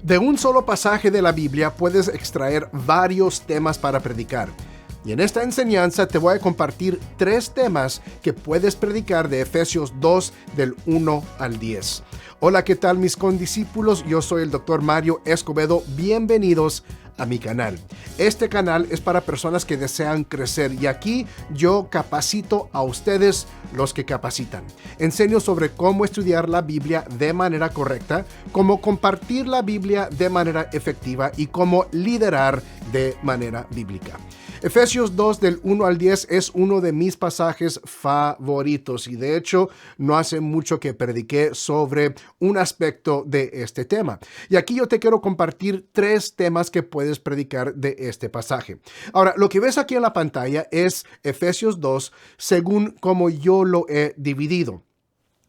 De un solo pasaje de la Biblia puedes extraer varios temas para predicar. Y en esta enseñanza te voy a compartir 3 temas que puedes predicar de Efesios 2 del 1 al 10. Hola, ¿qué tal mis condiscípulos? Yo soy el Dr. Mario Escobedo. Bienvenidos a mi canal. Este canal es para personas que desean crecer y aquí yo capacito a ustedes, los que capacitan. Enseño sobre cómo estudiar la Biblia de manera correcta, cómo compartir la Biblia de manera efectiva y cómo liderar de manera bíblica. Efesios 2 del 1 al 10 es uno de mis pasajes favoritos y de hecho no hace mucho que prediqué sobre un aspecto de este tema. Y aquí yo te quiero compartir 3 temas que puedes predicar de este pasaje. Ahora, lo que ves aquí en la pantalla es Efesios 2 según como yo lo he dividido.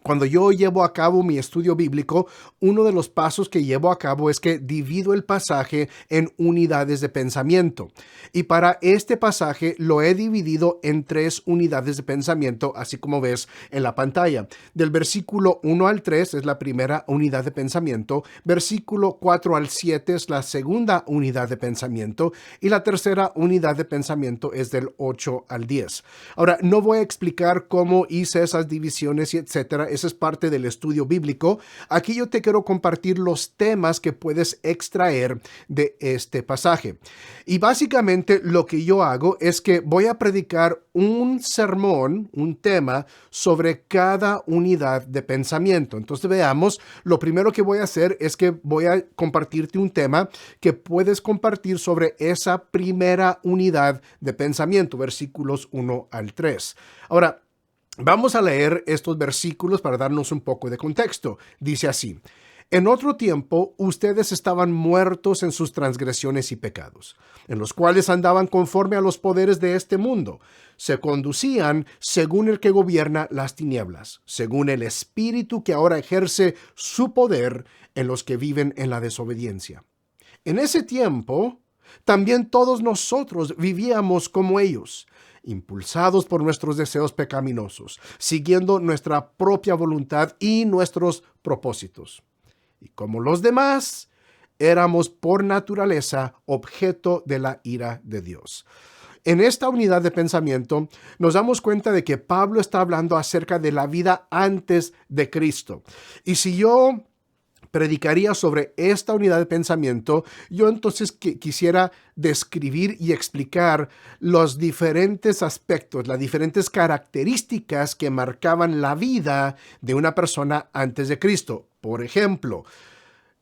Cuando yo llevo a cabo mi estudio bíblico, uno de los pasos que llevo a cabo es que divido el pasaje en unidades de pensamiento. Y para este pasaje lo he dividido en 3 unidades de pensamiento, así como ves en la pantalla. Del versículo 1 al 3 es la primera unidad de pensamiento, versículo 4 al 7 es la segunda unidad de pensamiento y la tercera unidad de pensamiento es del 8 al 10. Ahora, no voy a explicar cómo hice esas divisiones y etcétera. Esa es parte del estudio bíblico. Aquí yo te quiero compartir los temas que puedes extraer de este pasaje. Y básicamente lo que yo hago es que voy a predicar un sermón, un tema sobre cada unidad de pensamiento. Entonces veamos, lo primero que voy a hacer es que voy a compartirte un tema que puedes compartir sobre esa primera unidad de pensamiento, versículos 1 al 3. Ahora, vamos a leer estos versículos para darnos un poco de contexto. Dice así: en otro tiempo, ustedes estaban muertos en sus transgresiones y pecados, en los cuales andaban conforme a los poderes de este mundo. Se conducían según el que gobierna las tinieblas, según el espíritu que ahora ejerce su poder en los que viven en la desobediencia. En ese tiempo, también todos nosotros vivíamos como ellos, impulsados por nuestros deseos pecaminosos, siguiendo nuestra propia voluntad y nuestros propósitos. Y como los demás, éramos por naturaleza objeto de la ira de Dios. En esta unidad de pensamiento nos damos cuenta de que Pablo está hablando acerca de la vida antes de Cristo. Y si yo predicaría sobre esta unidad de pensamiento, yo entonces quisiera describir y explicar los diferentes aspectos, las diferentes características que marcaban la vida de una persona antes de Cristo. Por ejemplo,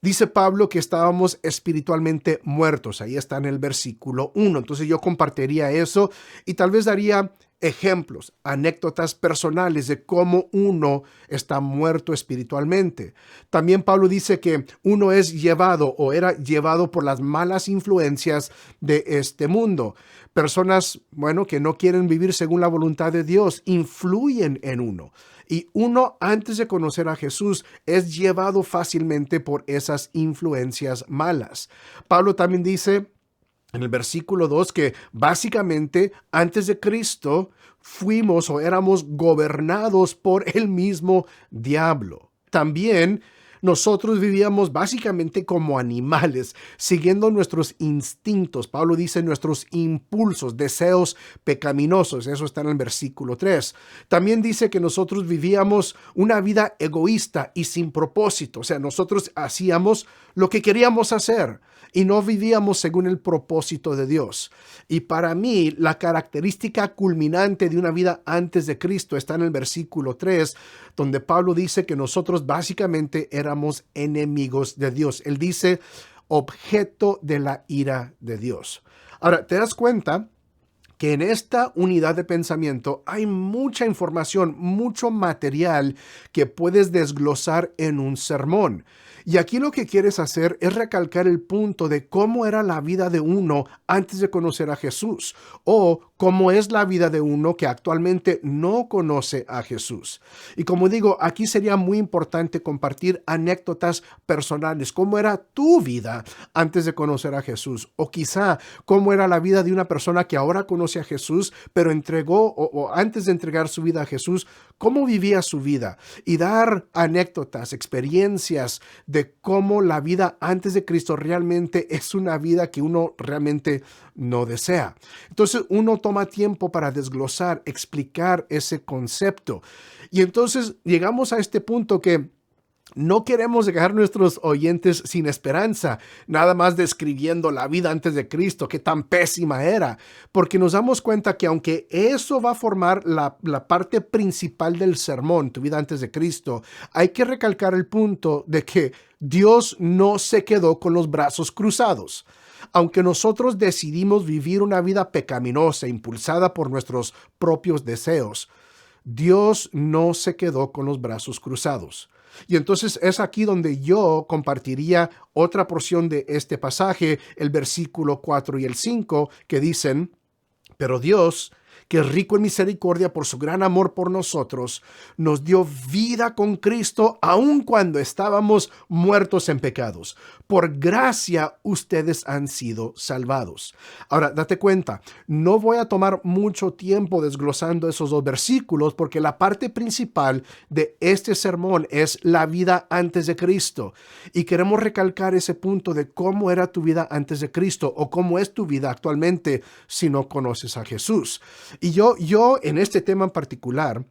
dice Pablo que estábamos espiritualmente muertos. Ahí está en el versículo 1. Entonces yo compartiría eso y tal vez daría ejemplos, anécdotas personales de cómo uno está muerto espiritualmente. También Pablo dice que uno es llevado o era llevado por las malas influencias de este mundo. Personas, que no quieren vivir según la voluntad de Dios, influyen en uno. Y uno, antes de conocer a Jesús, es llevado fácilmente por esas influencias malas. Pablo también dice en el versículo 2 que básicamente antes de Cristo fuimos o éramos gobernados por el mismo diablo. También nosotros vivíamos básicamente como animales, siguiendo nuestros instintos. Pablo dice nuestros impulsos, deseos pecaminosos. Eso está en el versículo 3. También dice que nosotros vivíamos una vida egoísta y sin propósito. O sea, nosotros hacíamos lo que queríamos hacer y no vivíamos según el propósito de Dios. Y para mí, la característica culminante de una vida antes de Cristo está en el versículo 3, donde Pablo dice que nosotros básicamente éramos enemigos de Dios. Él dice, objeto de la ira de Dios. Ahora, ¿te das cuenta que en esta unidad de pensamiento hay mucha información, mucho material que puedes desglosar en un sermón? Y aquí lo que quieres hacer es recalcar el punto de cómo era la vida de uno antes de conocer a Jesús o cómo es la vida de uno que actualmente no conoce a Jesús. Y como digo, aquí sería muy importante compartir anécdotas personales, cómo era tu vida antes de conocer a Jesús o quizá cómo era la vida de una persona que ahora conoce conoce a Jesús, pero entregó o antes de entregar su vida a Jesús, cómo vivía su vida y dar anécdotas, experiencias de cómo la vida antes de Cristo realmente es una vida que uno realmente no desea. Entonces uno toma tiempo para desglosar, explicar ese concepto. Y entonces llegamos a este punto que no queremos dejar a nuestros oyentes sin esperanza, nada más describiendo la vida antes de Cristo, qué tan pésima era, porque nos damos cuenta que aunque eso va a formar la parte principal del sermón, tu vida antes de Cristo, hay que recalcar el punto de que Dios no se quedó con los brazos cruzados. Aunque nosotros decidimos vivir una vida pecaminosa, impulsada por nuestros propios deseos, Dios no se quedó con los brazos cruzados. Y entonces es aquí donde yo compartiría otra porción de este pasaje, el versículo 4 y el 5, que dicen: pero Dios, que es rico en misericordia por su gran amor por nosotros, nos dio vida con Cristo aun cuando estábamos muertos en pecados. Por gracia ustedes han sido salvados. Ahora, date cuenta, no voy a tomar mucho tiempo desglosando esos dos versículos porque la parte principal de este sermón es la vida antes de Cristo. Y queremos recalcar ese punto de cómo era tu vida antes de Cristo o cómo es tu vida actualmente si no conoces a Jesús. Y yo en este tema en particular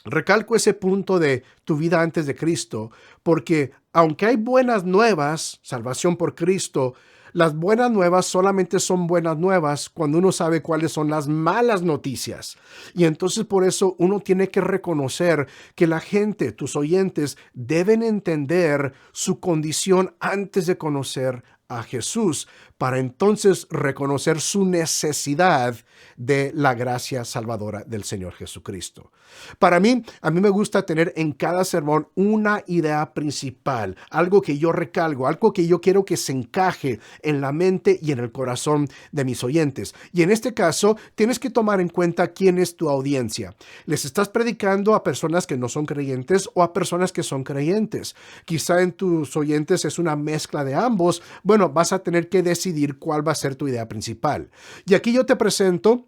recalco ese punto de tu vida antes de Cristo, porque aunque hay buenas nuevas, salvación por Cristo, las buenas nuevas solamente son buenas nuevas cuando uno sabe cuáles son las malas noticias. Y entonces por eso uno tiene que reconocer que la gente, tus oyentes, deben entender su condición antes de conocer a Jesús, para entonces reconocer su necesidad de la gracia salvadora del Señor Jesucristo. A mí me gusta tener en cada sermón una idea principal, algo que yo recalco, algo que yo quiero que se encaje en la mente y en el corazón de mis oyentes. Y en este caso, tienes que tomar en cuenta quién es tu audiencia. ¿Les estás predicando a personas que no son creyentes o a personas que son creyentes? Quizá en tus oyentes es una mezcla de ambos. Bueno, vas a tener que decidir cuál va a ser tu idea principal. Y aquí yo te presento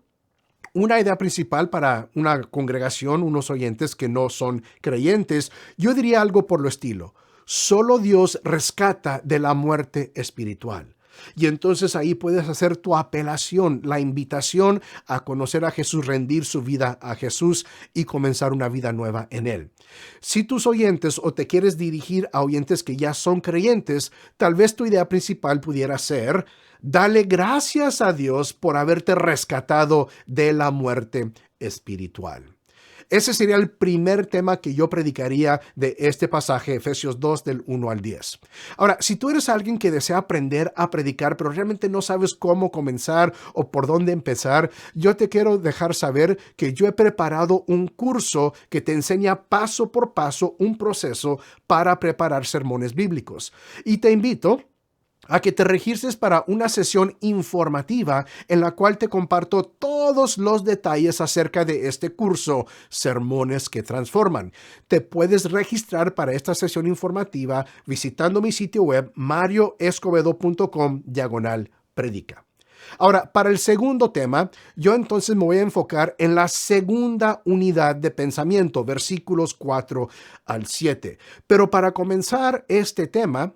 una idea principal para una congregación, unos oyentes que no son creyentes. Yo diría algo por lo estilo: solo Dios rescata de la muerte espiritual. Y entonces ahí puedes hacer tu apelación, la invitación a conocer a Jesús, rendir su vida a Jesús y comenzar una vida nueva en Él. Si tus oyentes o te quieres dirigir a oyentes que ya son creyentes, tal vez tu idea principal pudiera ser: dale gracias a Dios por haberte rescatado de la muerte espiritual. Ese sería el primer tema que yo predicaría de este pasaje, Efesios 2, del 1 al 10. Ahora, si tú eres alguien que desea aprender a predicar, pero realmente no sabes cómo comenzar o por dónde empezar, yo te quiero dejar saber que yo he preparado un curso que te enseña paso por paso un proceso para preparar sermones bíblicos. Y te invito a que te registres para una sesión informativa en la cual te comparto todos los detalles acerca de este curso, Sermones que Transforman. Te puedes registrar para esta sesión informativa visitando mi sitio web marioescobedo.com/predica. Ahora, para el segundo tema, yo entonces me voy a enfocar en la segunda unidad de pensamiento, versículos 4 al 7. Pero para comenzar este tema,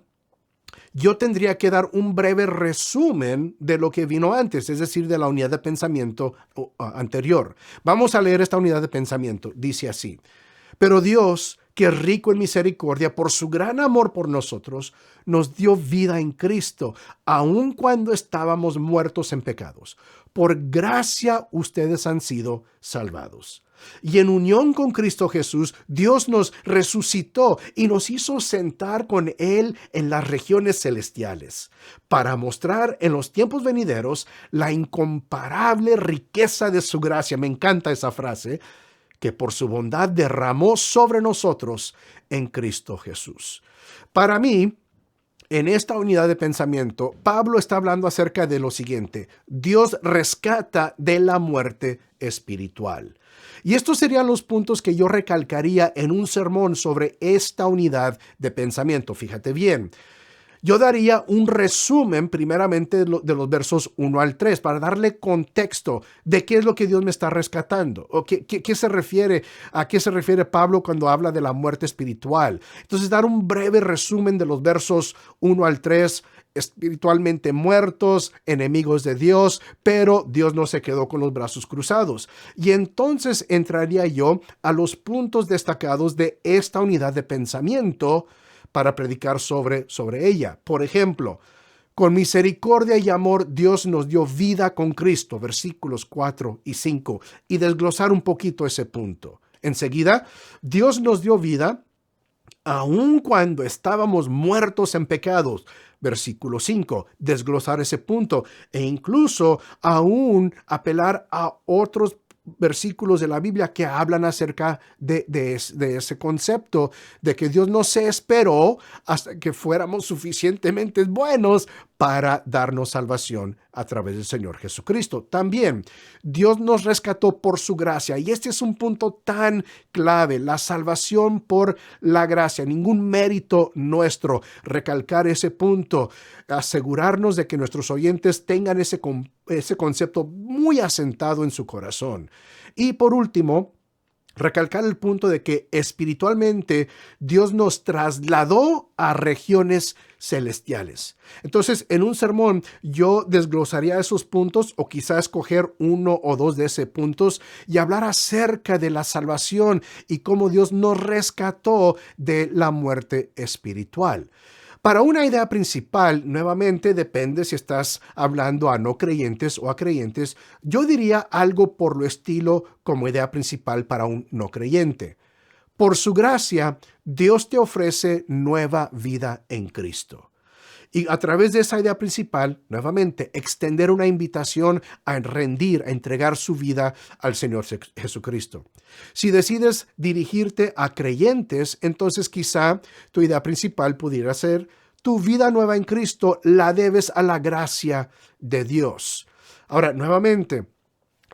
yo tendría que dar un breve resumen de lo que vino antes, es decir, de la unidad de pensamiento anterior. Vamos a leer esta unidad de pensamiento. Dice así: pero Dios, que es rico en misericordia, por su gran amor por nosotros, nos dio vida en Cristo, aun cuando estábamos muertos en pecados. Por gracia ustedes han sido salvados. Y en unión con Cristo Jesús, Dios nos resucitó y nos hizo sentar con Él en las regiones celestiales, para mostrar en los tiempos venideros la incomparable riqueza de su gracia. Me encanta esa frase, que por su bondad derramó sobre nosotros en Cristo Jesús. Para mí, en esta unidad de pensamiento, Pablo está hablando acerca de lo siguiente: Dios rescata de la muerte espiritual. Y estos serían los puntos que yo recalcaría en un sermón sobre esta unidad de pensamiento. Fíjate bien, Yo daría un resumen primeramente de los versos 1 al 3 para darle contexto de qué es lo que Dios me está rescatando o qué se refiere, a qué se refiere Pablo cuando habla de la muerte espiritual. Entonces, dar un breve resumen de los versos 1 al 3, espiritualmente muertos, enemigos de Dios, pero Dios no se quedó con los brazos cruzados. Y entonces entraría yo a los puntos destacados de esta unidad de pensamiento para predicar sobre ella. Por ejemplo, con misericordia y amor Dios nos dio vida con Cristo, versículos 4 y 5, y desglosar un poquito ese punto. Enseguida, Dios nos dio vida aun cuando estábamos muertos en pecados, versículo 5, desglosar ese punto, e incluso aún apelar a otros versículos de la Biblia que hablan acerca de ese concepto de que Dios no se esperó hasta que fuéramos suficientemente buenos para darnos salvación a través del Señor Jesucristo. También Dios nos rescató por su gracia, y este es un punto tan clave, la salvación por la gracia, ningún mérito nuestro. Recalcar ese punto, asegurarnos de que nuestros oyentes tengan ese concepto muy asentado en su corazón. Y por último, recalcar el punto de que espiritualmente Dios nos trasladó a regiones celestiales. Entonces, en un sermón yo desglosaría esos puntos, o quizás escoger uno o dos de esos puntos y hablar acerca de la salvación y cómo Dios nos rescató de la muerte espiritual. Para una idea principal, nuevamente depende si estás hablando a no creyentes o a creyentes. Yo diría algo por lo estilo como idea principal para un no creyente. Por su gracia, Dios te ofrece nueva vida en Cristo. Y a través de esa idea principal, nuevamente, extender una invitación a rendir, a entregar su vida al Señor Jesucristo. Si decides dirigirte a creyentes, entonces quizá tu idea principal pudiera ser: tu vida nueva en Cristo la debes a la gracia de Dios. Ahora, nuevamente,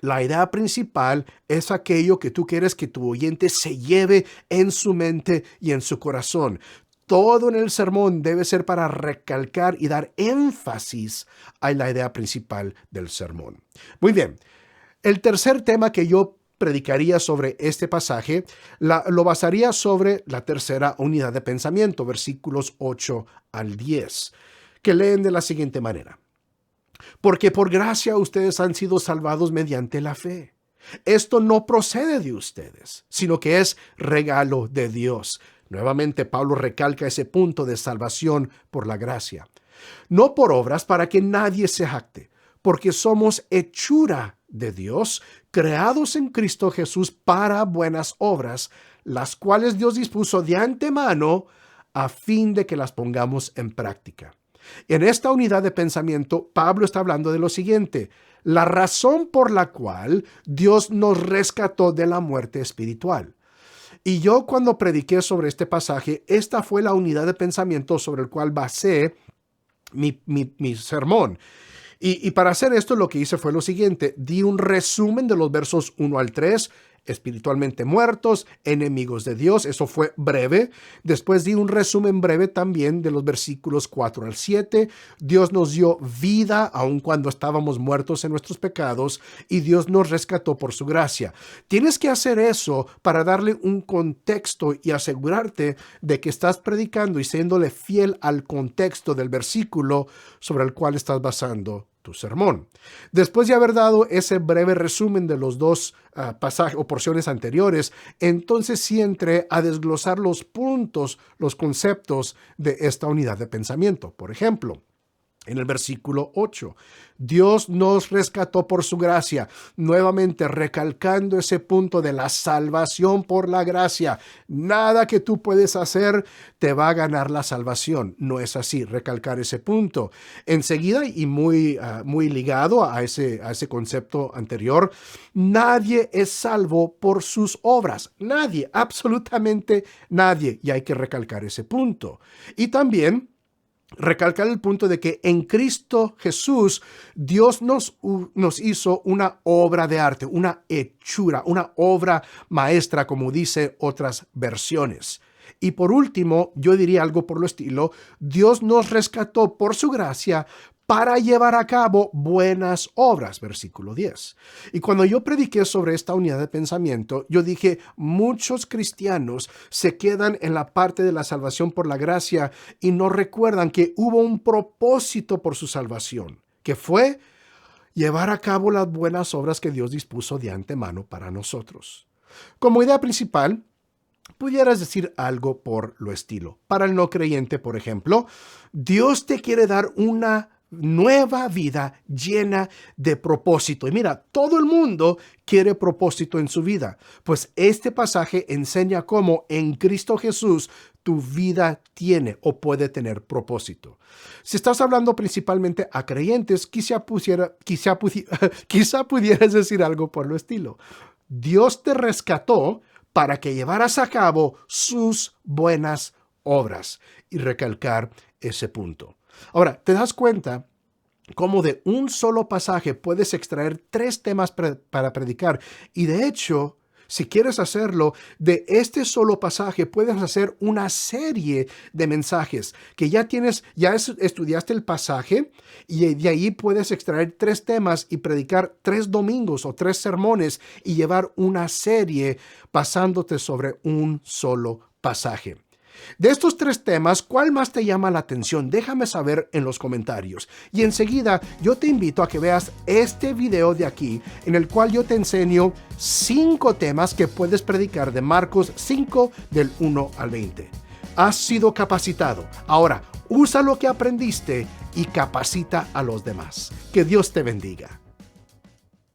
la idea principal es aquello que tú quieres que tu oyente se lleve en su mente y en su corazón. Todo en el sermón debe ser para recalcar y dar énfasis a la idea principal del sermón. Muy bien, el tercer tema que yo predicaría sobre este pasaje lo basaría sobre la tercera unidad de pensamiento, versículos 8 al 10, que leen de la siguiente manera: porque por gracia ustedes han sido salvados mediante la fe. Esto no procede de ustedes, sino que es regalo de Dios. Nuevamente, Pablo recalca ese punto de salvación por la gracia. No por obras, para que nadie se jacte, porque somos hechura de Dios, creados en Cristo Jesús para buenas obras, las cuales Dios dispuso de antemano a fin de que las pongamos en práctica. En esta unidad de pensamiento, Pablo está hablando de lo siguiente: la razón por la cual Dios nos rescató de la muerte espiritual. Y yo, cuando prediqué sobre este pasaje, esta fue la unidad de pensamiento sobre el cual basé mi sermón. Y para hacer esto, lo que hice fue lo siguiente: di un resumen de los versos 1 al 3, espiritualmente muertos, enemigos de Dios. Eso fue breve. Después di un resumen breve también de los versículos 4 al 7. Dios nos dio vida aun cuando estábamos muertos en nuestros pecados, y Dios nos rescató por su gracia. Tienes que hacer eso para darle un contexto y asegurarte de que estás predicando y siéndole fiel al contexto del versículo sobre el cual estás basando tu sermón. Después de haber dado ese breve resumen de los dos pasajes o porciones anteriores, entonces sí entré a desglosar los puntos, los conceptos de esta unidad de pensamiento. Por ejemplo, en el versículo 8, Dios nos rescató por su gracia, nuevamente recalcando ese punto de la salvación por la gracia. Nada que tú puedes hacer te va a ganar la salvación. No es así, recalcar ese punto. Enseguida, y muy ligado a ese concepto anterior, nadie es salvo por sus obras. Nadie, absolutamente nadie. Y hay que recalcar ese punto. Y también recalcar el punto de que en Cristo Jesús Dios nos hizo una obra de arte, una hechura, una obra maestra, como dice otras versiones. Y por último, yo diría algo por lo estilo, Dios nos rescató por su gracia para llevar a cabo buenas obras, versículo 10. Y cuando yo prediqué sobre esta unidad de pensamiento, yo dije, muchos cristianos se quedan en la parte de la salvación por la gracia y no recuerdan que hubo un propósito por su salvación, que fue llevar a cabo las buenas obras que Dios dispuso de antemano para nosotros. Como idea principal, pudieras decir algo por lo estilo. Para el no creyente, por ejemplo, Dios te quiere dar una nueva vida llena de propósito. Y mira, todo el mundo quiere propósito en su vida, pues este pasaje enseña cómo en Cristo Jesús tu vida tiene o puede tener propósito. Si estás hablando principalmente a creyentes, quizá pudieras decir algo por lo estilo. Dios te rescató para que llevaras a cabo sus buenas obras, y recalcar ese punto. Ahora, ¿te das cuenta cómo de un solo pasaje puedes extraer 3 temas para predicar? Y de hecho, si quieres hacerlo, de este solo pasaje puedes hacer una serie de mensajes que ya estudiaste el pasaje y de ahí puedes extraer 3 temas y predicar 3 domingos o 3 sermones y llevar una serie basándote sobre un solo pasaje. De estos 3 temas, ¿cuál más te llama la atención? Déjame saber en los comentarios. Y enseguida yo te invito a que veas este video de aquí, en el cual yo te enseño 5 temas que puedes predicar de Marcos 5 del 1 al 20. Has sido capacitado. Ahora, usa lo que aprendiste y capacita a los demás. Que Dios te bendiga.